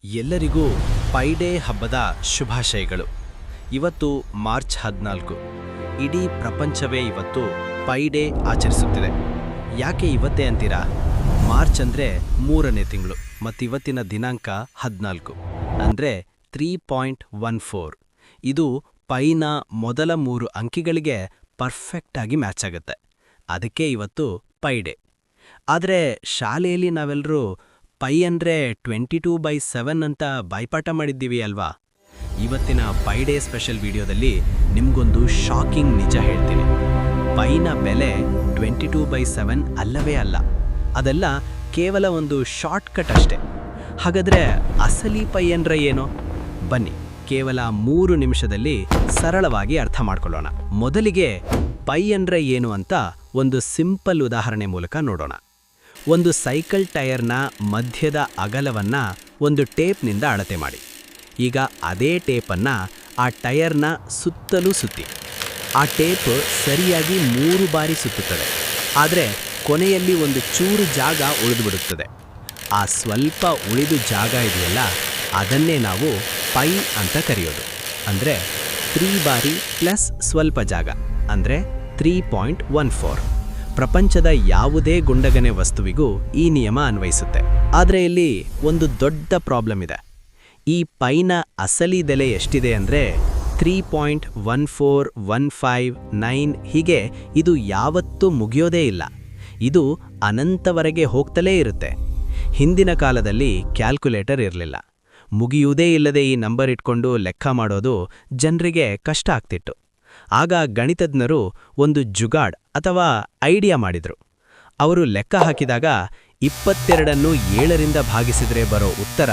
ಎಲ್ಲರಿಗೂ pi day ಹಬ್ಬದ ಶುಭಾಶಯಗಳು. ಇವತ್ತು ಮಾರ್ಚ್ 14. ಇಡೀ ಪ್ರಪಂಚವೇ ಇವತ್ತು ಪೈ ಡೇ ಆಚರಿಸುತ್ತಿದೆ. ಯಾಕೆ ಇವತ್ತೇ ಅಂತೀರಾ? ಮಾರ್ಚ್ ಅಂದರೆ 3ನೇ ತಿಂಗಳು ಮತ್ತು ಇವತ್ತಿನ ದಿನಾಂಕ 14 ಅಂದರೆ 3.14. ಇದು ಪೈನ ಮೊದಲ 3 ಅಂಕಿಗಳಿಗೆ ಪರ್ಫೆಕ್ಟಾಗಿ ಮ್ಯಾಚ್ ಆಗುತ್ತೆ. ಅದಕ್ಕೆ ಇವತ್ತು ಪೈ ಡೇ. ಆದರೆ ಶಾಲೆಯಲ್ಲಿ ನಾವೆಲ್ಲರೂ ಪೈ ಅಂದರೆ 22/7 ಅಂತ ಬಾಯ್ಪಾಠ ಮಾಡಿದ್ದೀವಿ ಅಲ್ವಾ? ಇವತ್ತಿನ ಪೈ ಡೇ ಸ್ಪೆಷಲ್ ವಿಡಿಯೋದಲ್ಲಿ ನಿಮಗೊಂದು ಶಾಕಿಂಗ್ ನಿಜ ಹೇಳ್ತೀನಿ. ಪೈನ ಬೆಲೆ 22/7 ಅಲ್ಲವೇ ಅಲ್ಲ. ಅದೆಲ್ಲ ಕೇವಲ ಒಂದು ಶಾರ್ಟ್ಕಟ್ ಅಷ್ಟೇ. ಹಾಗಾದರೆ ಅಸಲಿ ಪೈ ಅಂದರೆ ಏನು? ಬನ್ನಿ, ಕೇವಲ 3 ನಿಮಿಷದಲ್ಲಿ ಸರಳವಾಗಿ ಅರ್ಥ ಮಾಡ್ಕೊಳ್ಳೋಣ. ಮೊದಲಿಗೆ ಪೈ ಅಂದರೆ ಏನು ಅಂತ ಒಂದು ಸಿಂಪಲ್ ಉದಾಹರಣೆ ಮೂಲಕ ನೋಡೋಣ. ಒಂದು ಸೈಕಲ್ ಟೈರ್ನ ಮಧ್ಯದ ಅಗಲವನ್ನು ಒಂದು ಟೇಪ್ನಿಂದ ಅಳತೆ ಮಾಡಿ. ಈಗ ಅದೇ ಟೇಪನ್ನು ಆ ಟೈರ್ನ ಸುತ್ತಲೂ ಸುತ್ತಿ. ಆ ಟೇಪ್ ಸರಿಯಾಗಿ 3 ಬಾರಿ ಸುತ್ತುತ್ತದೆ. ಆದರೆ ಕೊನೆಯಲ್ಲಿ ಒಂದು ಚೂರು ಜಾಗ ಉಳಿದುಬಿಡುತ್ತದೆ. ಆ ಸ್ವಲ್ಪ ಉಳಿದು ಜಾಗ ಇದೆಯಲ್ಲ, ಅದನ್ನೇ ನಾವು ಪೈ ಅಂತ ಕರೆಯೋದು. ಅಂದರೆ 3 ಬಾರಿ ಪ್ಲಸ್ ಸ್ವಲ್ಪ ಜಾಗ ಅಂದರೆ 3.14. ಪ್ರಪಂಚದ ಯಾವುದೇ ಗುಂಡಗನೆ ವಸ್ತುವಿಗೂ ಈ ನಿಯಮ ಅನ್ವಯಿಸುತ್ತೆ. ಆದರೆ ಇಲ್ಲಿ ಒಂದು ದೊಡ್ಡ ಪ್ರಾಬ್ಲಮ್ ಇದೆ. ಈ ಪೈನ ಅಸಲಿ ಬೆಲೆ ಎಷ್ಟಿದೆ ಅಂದರೆ 3.14159. ಹೀಗೆ ಇದು ಯಾವತ್ತೂ ಮುಗಿಯೋದೇ ಇಲ್ಲ. ಇದು ಅನಂತವರೆಗೆ ಹೋಗ್ತಲೇ ಇರುತ್ತೆ. ಹಿಂದಿನ ಕಾಲದಲ್ಲಿ ಕ್ಯಾಲ್ಕುಲೇಟರ್ ಇರಲಿಲ್ಲ. ಮುಗಿಯುವುದೇ ಇಲ್ಲದೆ ಈ ನಂಬರ್ ಇಟ್ಕೊಂಡು ಲೆಕ್ಕ ಮಾಡೋದು ಜನರಿಗೆ ಕಷ್ಟ ಆಗ್ತಿತ್ತು. ಆಗ ಗಣಿತಜ್ಞರು ಒಂದು ಜುಗಾಡ್ ಅಥವಾ ಐಡಿಯಾ ಮಾಡಿದರು. ಅವರು ಲೆಕ್ಕ ಹಾಕಿದಾಗ 22ಅನ್ನು 7ರಿಂದ ಭಾಗಿಸಿದರೆ ಬರೋ ಉತ್ತರ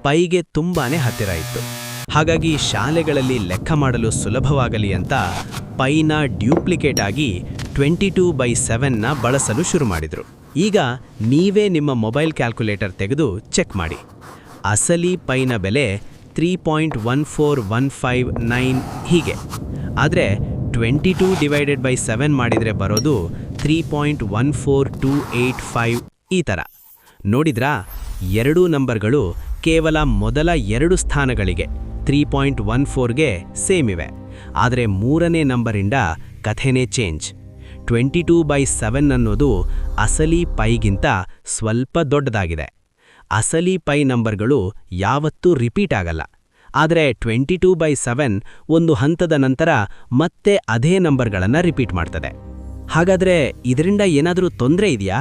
ಪೈಗೆ ತುಂಬಾನೇ ಹತ್ತಿರ ಇತ್ತು. ಹಾಗಾಗಿ ಶಾಲೆಗಳಲ್ಲಿ ಲೆಕ್ಕ ಮಾಡಲು ಸುಲಭವಾಗಲಿ ಅಂತ ಪೈನ ಡ್ಯೂಪ್ಲಿಕೇಟ್ ಆಗಿ 22/7ನ ಬಳಸಲು ಶುರು ಮಾಡಿದರು. ಈಗ ನೀವೇ ನಿಮ್ಮ ಮೊಬೈಲ್ ಕ್ಯಾಲ್ಕುಲೇಟರ್ ತೆಗೆದು ಚೆಕ್ ಮಾಡಿ. ಅಸಲಿ ಪೈನ ಬೆಲೆ 3.14159 ಹೀಗೆ. ಆದರೆ 22/7 ಮಾಡಿದರೆ ಬರೋದು 3.14285 ಈ ಥರ. ನೋಡಿದ್ರಾ? ಎರಡೂ ನಂಬರ್ಗಳು ಕೇವಲ ಮೊದಲ 2 ಸ್ಥಾನಗಳಿಗೆ 3.14ಗೆ ಸೇಮ್ ಇವೆ. ಆದರೆ 3ನೇ ನಂಬರಿಂದ ಕಥೆನೇ ಚೇಂಜ್. 22/7 ಅನ್ನೋದು ಅಸಲಿ ಪೈಗಿಂತ ಸ್ವಲ್ಪ ದೊಡ್ಡದಾಗಿದೆ. ಅಸಲಿ ಪೈ ನಂಬರ್ಗಳು ಯಾವತ್ತೂ ರಿಪೀಟ್ ಆಗಲ್ಲ. ಆದರೆ 22/7 ಒಂದು ಹಂತದ ನಂತರ ಮತ್ತೆ ಅದೇ ನಂಬರ್ಗಳನ್ನು ರಿಪೀಟ್ ಮಾಡ್ತದೆ. ಹಾಗಾದರೆ ಇದರಿಂದ ಏನಾದರೂ ತೊಂದರೆ ಇದೆಯಾ?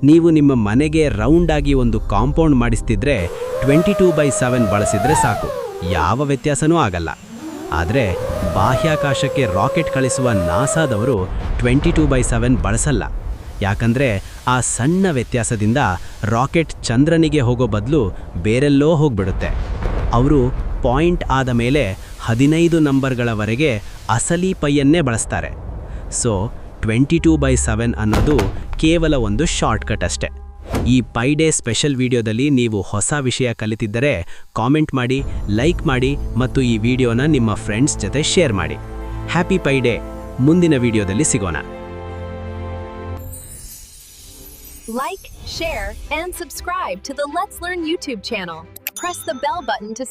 ನೀವು ನಿಮ್ಮ ಮನೆಗೆ ರೌಂಡ್ ಆಗಿ ಒಂದು ಕಾಂಪೌಂಡ್ ಮಾಡಿಸ್ತಿದ್ರೆ 22/7 ಬಳಸಿದ್ರೆ ಸಾಕು, ಯಾವ ವ್ಯತ್ಯಾಸನೂ ಆಗಲ್ಲ. ಆದರೆ ಬಾಹ್ಯಾಕಾಶಕ್ಕೆ ರಾಕೆಟ್ ಕಳಿಸುವ ನಾಸಾದವರು 22/7 ಬಳಸಲ್ಲ. ಯಾಕಂದರೆ ಆ ಸಣ್ಣ ವ್ಯತ್ಯಾಸದಿಂದ ರಾಕೆಟ್ ಚಂದ್ರನಿಗೆ ಹೋಗೋ ಬದಲು ಬೇರೆಲ್ಲೋ ಹೋಗ್ಬಿಡುತ್ತೆ. ಅವರು ಪಾಯಿಂಟ್ ಆದ ಮೇಲೆ 15 ನಂಬರ್ಗಳವರೆಗೆ ಅಸಲಿ ಪೈಯನ್ನೇ ಬಳಸ್ತಾರೆ. ಸೊ 22/7 ಅನ್ನೋದು ಕೇವಲ ಒಂದು ಶಾರ್ಟ್ಕಟ್ ಅಷ್ಟೆ. ಈ ಪೈ ಡೇ ಸ್ಪೆಷಲ್ ವಿಡಿಯೋದಲ್ಲಿ ನೀವು ಹೊಸ ವಿಷಯ ಕಲಿತಿದ್ದರೆ ಕಾಮೆಂಟ್ ಮಾಡಿ, ಲೈಕ್ ಮಾಡಿ ಮತ್ತು ಈ ವಿಡಿಯೋನ ನಿಮ್ಮ ಫ್ರೆಂಡ್ಸ್ ಜೊತೆ ಶೇರ್ ಮಾಡಿ. Happy pi day. ಮುಂದಿನ ವಿಡಿಯೋದಲ್ಲಿ ಸಿಗೋಣ. Like, share, and subscribe to the Let's Learn YouTube channel. Press the bell button to